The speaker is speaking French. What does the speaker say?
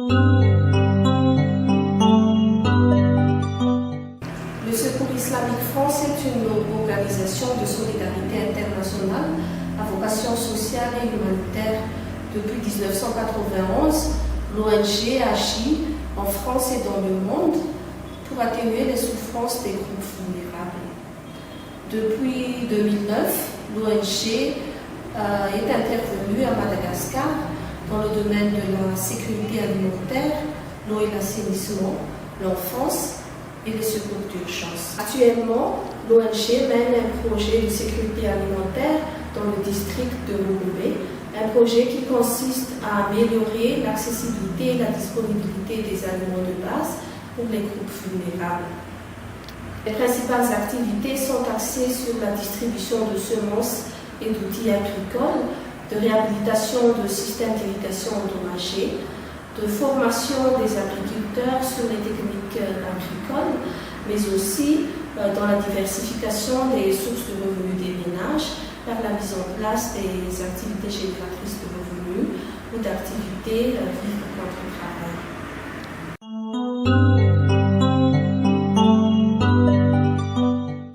Le Secours Islamique France est une organisation de solidarité internationale à vocation sociale et humanitaire. Depuis 1991, l'ONG agit en France et dans le monde pour atténuer les souffrances des groupes vulnérables. Depuis 2009, l'ONG est intervenue à Madagascar dans le domaine de la sécurité alimentaire, l'eau et l'assainissement, l'enfance et les secours d'urgence. Actuellement, l'ONG mène un projet de sécurité alimentaire dans le district de Mouroubé, un projet qui consiste à améliorer l'accessibilité et la disponibilité des aliments de base pour les groupes vulnérables. Les principales activités sont axées sur la distribution de semences et d'outils agricoles, de réhabilitation de systèmes d'irrigation endommagés, de formation des agriculteurs sur les techniques agricoles, mais aussi dans la diversification des sources de revenus des ménages par la mise en place des activités génératrices de revenus ou d'activités vivre contre le travail.